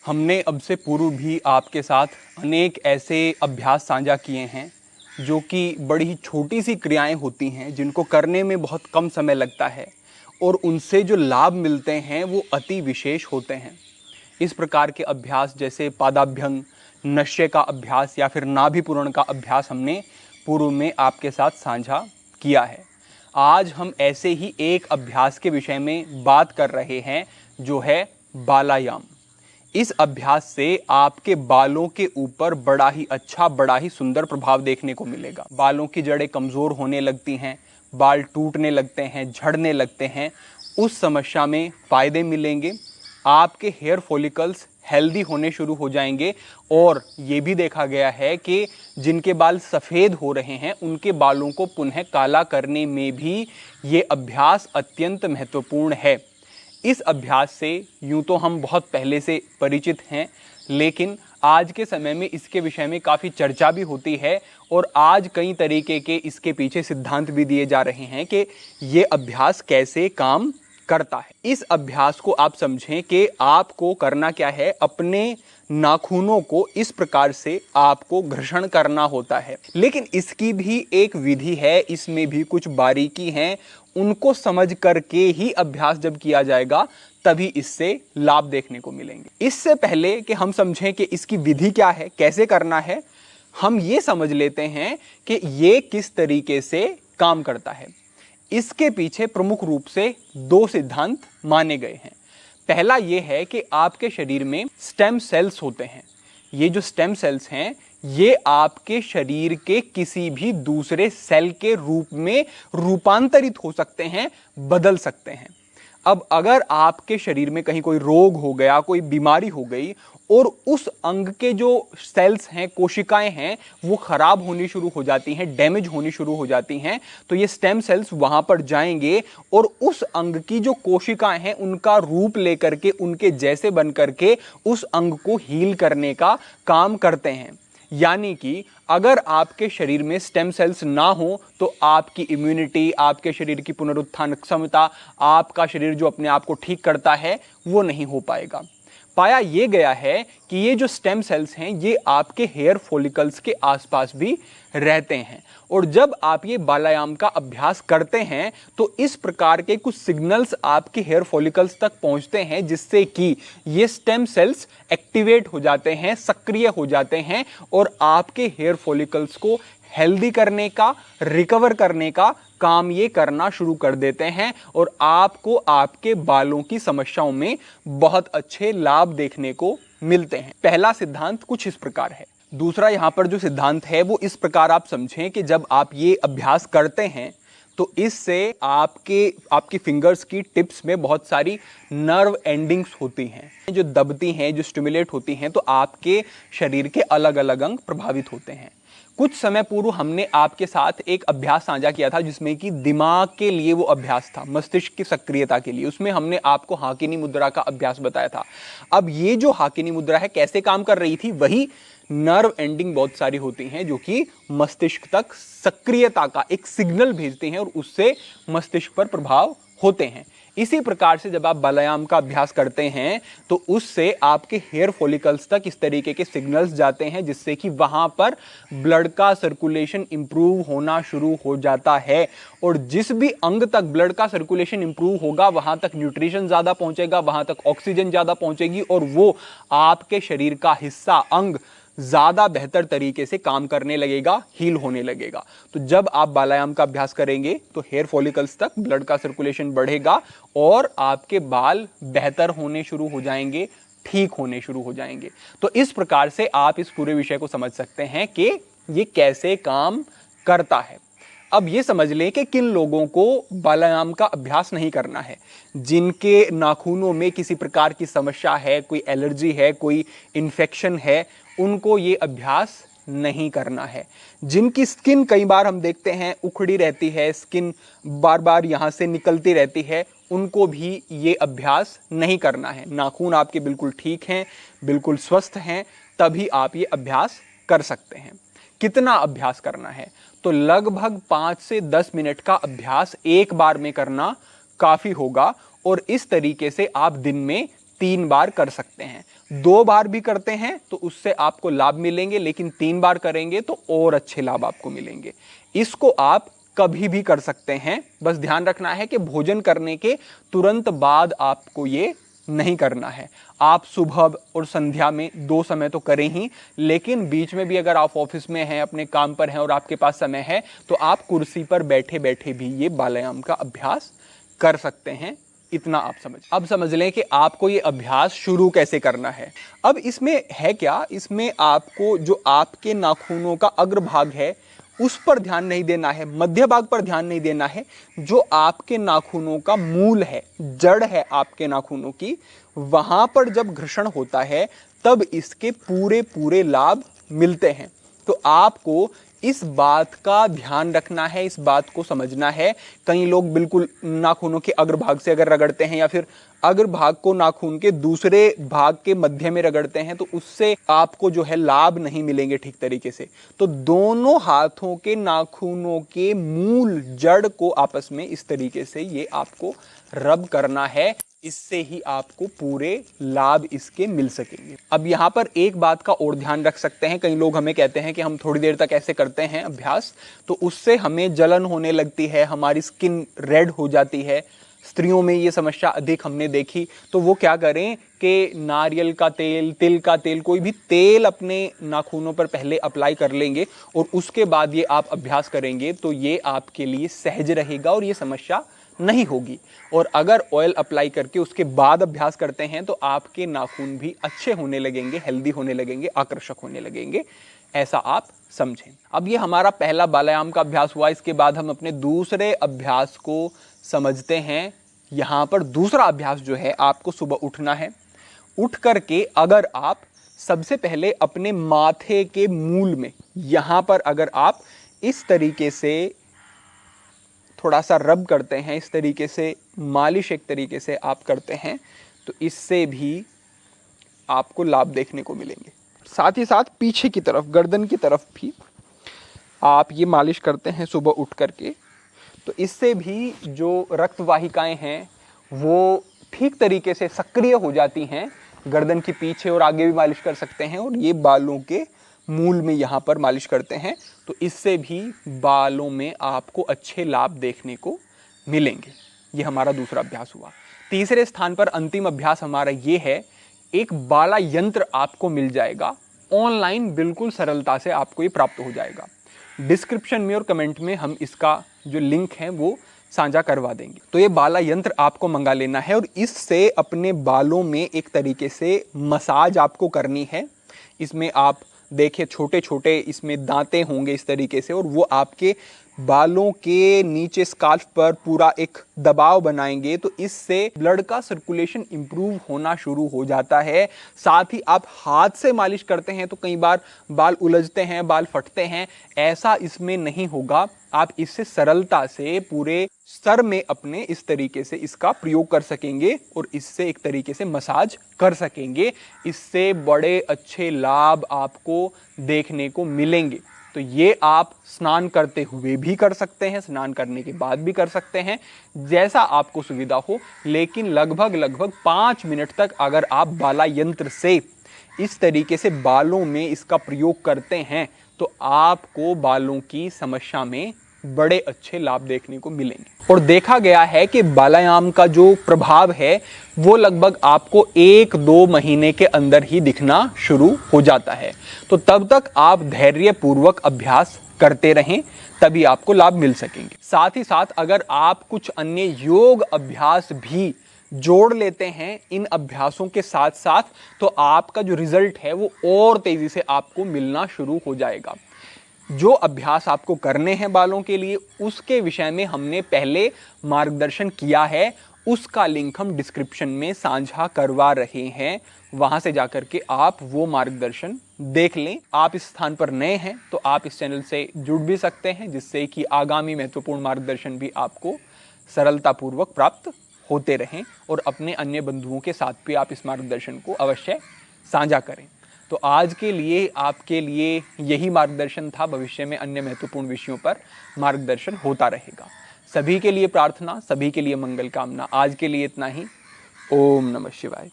हमने अब से पूर्व भी आपके साथ अनेक ऐसे अभ्यास साझा किए हैं जो कि बड़ी ही छोटी सी क्रियाएं होती हैं जिनको करने में बहुत कम समय लगता है और उनसे जो लाभ मिलते हैं वो अति विशेष होते हैं। इस प्रकार के अभ्यास जैसे पादाभ्यंग, नश्य का अभ्यास या फिर नाभि पूरण का अभ्यास हमने पूर्व में आपके साथ साझा किया है। आज हम ऐसे ही एक अभ्यास के विषय में बात कर रहे हैं जो है बालायाम। इस अभ्यास से आपके बालों के ऊपर बड़ा ही अच्छा, बड़ा ही सुंदर प्रभाव देखने को मिलेगा। बालों की जड़ें कमज़ोर होने लगती हैं, बाल टूटने लगते हैं, झड़ने लगते हैं, उस समस्या में फ़ायदे मिलेंगे। आपके हेयर फॉलिकल्स हेल्दी होने शुरू हो जाएंगे और ये भी देखा गया है कि जिनके बाल सफ़ेद हो रहे हैं उनके बालों को पुनः काला करने में भी ये अभ्यास अत्यंत महत्वपूर्ण है। इस अभ्यास से यूँ तो हम बहुत पहले से परिचित हैं, लेकिन आज के समय में इसके विषय में काफ़ी चर्चा भी होती है और आज कई तरीके के इसके पीछे सिद्धांत भी दिए जा रहे हैं कि ये अभ्यास कैसे काम करता है। इस अभ्यास को आप समझें कि आपको करना क्या है, अपने नाखूनों को इस प्रकार से आपको घर्षण करना होता है, लेकिन इसकी भी एक विधि है, इसमें भी कुछ बारीकी हैं, उनको समझ करके ही अभ्यास जब किया जाएगा तभी इससे लाभ देखने को मिलेंगे। इससे पहले कि हम समझें कि इसकी विधि क्या है, कैसे करना है, हम ये समझ लेते हैं कि ये किस तरीके से काम करता है। इसके पीछे प्रमुख रूप से दो सिद्धांत माने गए हैं। पहला ये है कि आपके शरीर में स्टेम सेल्स होते हैं। ये जो स्टेम सेल्स हैं ये आपके शरीर के किसी भी दूसरे सेल के रूप में रूपांतरित हो सकते हैं, बदल सकते हैं। अब अगर आपके शरीर में कहीं कोई रोग हो गया, कोई बीमारी हो गई और उस अंग के जो सेल्स हैं, कोशिकाएं हैं, वो खराब होनी शुरू हो जाती हैं, डैमेज होनी शुरू हो जाती हैं, तो ये स्टेम सेल्स वहां पर जाएंगे और उस अंग की जो कोशिकाएं हैं उनका रूप लेकर के, उनके जैसे बन करके उस अंग को हील करने का काम करते हैं। यानी कि अगर आपके शरीर में स्टेम सेल्स ना हो तो आपकी इम्यूनिटी, आपके शरीर की पुनरुत्थान क्षमता, आपका शरीर जो अपने आप को ठीक करता है वो नहीं हो पाएगा। पाया ये गया है कि ये जो स्टेम सेल्स हैं ये आपके हेयर फॉलिकल्स के आसपास भी रहते हैं और जब आप ये बालायाम का अभ्यास करते हैं तो इस प्रकार के कुछ सिग्नल्स आपके हेयर फॉलिकल्स तक पहुंचते हैं जिससे कि ये स्टेम सेल्स एक्टिवेट हो जाते हैं, सक्रिय हो जाते हैं और आपके हेयर फॉलिकल्स को हेल्दी करने का, रिकवर करने का काम ये करना शुरू कर देते हैं और आपको आपके बालों की समस्याओं में बहुत अच्छे लाभ देखने को मिलते हैं। पहला सिद्धांत कुछ इस प्रकार है। दूसरा यहाँ पर जो सिद्धांत है वो इस प्रकार आप समझें कि जब आप ये अभ्यास करते हैं तो इससे आपकी फिंगर्स की टिप्स में बहुत सारी नर्व एंडिंग्स होती हैं जो दबती हैं, जो स्टिमुलेट होती हैं, तो आपके शरीर के अलग अलग अंग प्रभावित होते हैं। कुछ समय पूर्व हमने आपके साथ एक अभ्यास साझा किया था जिसमें कि दिमाग के लिए वो अभ्यास था, मस्तिष्क की सक्रियता के लिए। उसमें हमने आपको हाकिनी मुद्रा का अभ्यास बताया था। अब ये जो हाकिनी मुद्रा है कैसे काम कर रही थी, वही नर्व एंडिंग बहुत सारी होती हैं जो कि मस्तिष्क तक सक्रियता का एक सिग्नल भेजते हैं और उससे मस्तिष्क पर प्रभाव होते हैं। इसी प्रकार से जब आप बालायाम का अभ्यास करते हैं तो उससे आपके हेयर फॉलिकल्स तक इस तरीके के सिग्नल्स जाते हैं जिससे कि वहां पर ब्लड का सर्कुलेशन इंप्रूव होना शुरू हो जाता है और जिस भी अंग तक ब्लड का सर्कुलेशन इंप्रूव होगा वहां तक न्यूट्रिशन ज्यादा पहुंचेगा, वहां तक ऑक्सीजन ज्यादा पहुंचेगी और वो आपके शरीर का हिस्सा, अंग ज्यादा बेहतर तरीके से काम करने लगेगा, हील होने लगेगा। तो जब आप बालायाम का अभ्यास करेंगे तो हेयर फॉलिकल्स तक ब्लड का सर्कुलेशन बढ़ेगा और आपके बाल बेहतर होने शुरू हो जाएंगे, ठीक होने शुरू हो जाएंगे। तो इस प्रकार से आप इस पूरे विषय को समझ सकते हैं कि ये कैसे काम करता है। अब ये समझ लें कि किन लोगों को बालायाम का अभ्यास नहीं करना है। जिनके नाखूनों में किसी प्रकार की समस्या है, कोई एलर्जी है, कोई इन्फेक्शन है, उनको ये अभ्यास नहीं करना है। जिनकी स्किन कई बार हम देखते हैं उखड़ी रहती है, स्किन बार बार यहाँ से निकलती रहती है, उनको भी ये अभ्यास नहीं करना है। नाखून आपके बिल्कुल ठीक हैं, बिल्कुल स्वस्थ हैं, तभी आप ये अभ्यास कर सकते हैं। कितना अभ्यास करना है, तो लगभग 5 से 10 मिनट का अभ्यास एक बार में करना काफी होगा और इस तरीके से आप दिन में 3 बार कर सकते हैं। 2 बार भी करते हैं तो उससे आपको लाभ मिलेंगे, लेकिन 3 बार करेंगे तो और अच्छे लाभ आपको मिलेंगे। इसको आप कभी भी कर सकते हैं, बस ध्यान रखना है कि भोजन करने के तुरंत बाद आपको ये नहीं करना है। आप सुबह और संध्या में 2 समय तो करें ही, लेकिन बीच में भी अगर आप ऑफिस में हैं, अपने काम पर हैं और आपके पास समय है, तो आप कुर्सी पर बैठे बैठे भी ये बालायाम का अभ्यास कर सकते हैं। इतना आप अब समझ लें कि आपको ये अभ्यास शुरू कैसे करना है। अब इसमें है क्या, इसमें आपको जो आपके नाखूनों का अग्रभाग है उस पर ध्यान नहीं देना है, मध्य भाग पर ध्यान नहीं देना है। जो आपके नाखूनों का मूल है, जड़ है आपके नाखूनों की, वहां पर जब घर्षण होता है तब इसके पूरे पूरे लाभ मिलते हैं। तो आपको इस बात का ध्यान रखना है, इस बात को समझना है। कई लोग बिल्कुल नाखूनों के अग्रभाग से अगर रगड़ते हैं या फिर अग्रभाग को नाखून के दूसरे भाग के मध्य में रगड़ते हैं तो उससे आपको जो है लाभ नहीं मिलेंगे ठीक तरीके से। तो दोनों हाथों के नाखूनों के मूल जड़ को आपस में इस तरीके से ये आपको रब करना है, इससे ही आपको पूरे लाभ इसके मिल सकेंगे। अब यहां पर एक बात का और ध्यान रख सकते हैं। कई लोग हमें कहते हैं कि हम थोड़ी देर तक ऐसे करते हैं अभ्यास तो उससे हमें जलन होने लगती है, हमारी स्किन रेड हो जाती है। स्त्रियों में ये समस्या अधिक हमने देखी। तो वो क्या करें कि नारियल का तेल, तिल का तेल, कोई भी तेल अपने नाखूनों पर पहले अप्लाई कर लेंगे और उसके बाद ये आप अभ्यास करेंगे तो ये आपके लिए सहज रहेगा और ये समस्या नहीं होगी। और अगर ऑयल अप्लाई करके उसके बाद अभ्यास करते हैं तो आपके नाखून भी अच्छे होने लगेंगे, हेल्दी होने लगेंगे, आकर्षक होने लगेंगे, ऐसा आप समझें। अब ये हमारा पहला बालायाम का अभ्यास हुआ। इसके बाद हम अपने दूसरे अभ्यास को समझते हैं। यहां पर दूसरा अभ्यास जो है, आपको सुबह उठना है। उठ करके अगर आप सबसे पहले अपने माथे के मूल में यहां पर अगर आप इस तरीके से थोड़ा सा रब करते हैं, इस तरीके से मालिश एक तरीके से आप करते हैं तो इससे भी आपको लाभ देखने को मिलेंगे। साथ ही साथ पीछे की तरफ, गर्दन की तरफ भी आप ये मालिश करते हैं सुबह उठ करके तो इससे भी जो रक्त वाहिकाएं हैं वो ठीक तरीके से सक्रिय हो जाती हैं। गर्दन के पीछे और आगे भी मालिश कर सकते हैं और ये बालों के मूल में यहाँ पर मालिश करते हैं तो इससे भी बालों में आपको अच्छे लाभ देखने को मिलेंगे। ये हमारा दूसरा अभ्यास हुआ। तीसरे स्थान पर अंतिम अभ्यास हमारा ये है, एक बाला यंत्र आपको मिल जाएगा ऑनलाइन, बिल्कुल सरलता से आपको ये प्राप्त हो जाएगा। डिस्क्रिप्शन में और कमेंट में हम इसका जो लिंक है वो साझा करवा देंगे। तो ये बाला यंत्र आपको मंगा लेना है और इससे अपने बालों में एक तरीके से मसाज आपको करनी है। इसमें आप देखिए छोटे छोटे इसमें दांते होंगे इस तरीके से और वो आपके बालों के नीचे स्काल्फ पर पूरा एक दबाव बनाएंगे तो इससे ब्लड का सर्कुलेशन इंप्रूव होना शुरू हो जाता है। साथ ही आप हाथ से मालिश करते हैं तो कई बार बाल उलझते हैं, बाल फटते हैं, ऐसा इसमें नहीं होगा। आप इससे सरलता से पूरे सर में अपने इस तरीके से इसका प्रयोग कर सकेंगे और इससे एक तरीके से मसाज कर सकेंगे। इससे बड़े अच्छे लाभ आपको देखने को मिलेंगे। तो ये आप स्नान करते हुए भी कर सकते हैं, स्नान करने के बाद भी कर सकते हैं, जैसा आपको सुविधा हो। लेकिन लगभग 5 मिनट तक अगर आप बाला यंत्र से इस तरीके से बालों में इसका प्रयोग करते हैं तो आपको बालों की समस्या में बड़े अच्छे लाभ देखने को मिलेंगे। और देखा गया है कि बालायाम का जो प्रभाव है वो लगभग आपको 1-2 महीने के अंदर ही दिखना शुरू हो जाता है। तो तब तक आप धैर्यपूर्वक अभ्यास करते रहें, तभी आपको लाभ मिल सकेंगे। साथ ही साथ अगर आप कुछ अन्य योग अभ्यास भी जोड़ लेते हैं इन अभ्यासों के साथ साथ तो आपका जो रिजल्ट है वो और तेजी से आपको मिलना शुरू हो जाएगा। जो अभ्यास आपको करने हैं बालों के लिए उसके विषय में हमने पहले मार्गदर्शन किया है, उसका लिंक हम डिस्क्रिप्शन में साझा करवा रहे हैं। वहां से जाकर के आप वो मार्गदर्शन देख लें। आप इस स्थान पर नए हैं तो आप इस चैनल से जुड़ भी सकते हैं, जिससे कि आगामी महत्वपूर्ण मार्गदर्शन भी आपको सरलतापूर्वक प्राप्त होते रहें और अपने अन्य बंधुओं के साथ भी आप इस मार्गदर्शन को अवश्य साझा करें। तो आज के लिए आपके लिए यही मार्गदर्शन था। भविष्य में अन्य महत्वपूर्ण विषयों पर मार्गदर्शन होता रहेगा। सभी के लिए प्रार्थना, सभी के लिए मंगल कामना। आज के लिए इतना ही। ओम नमः शिवाय।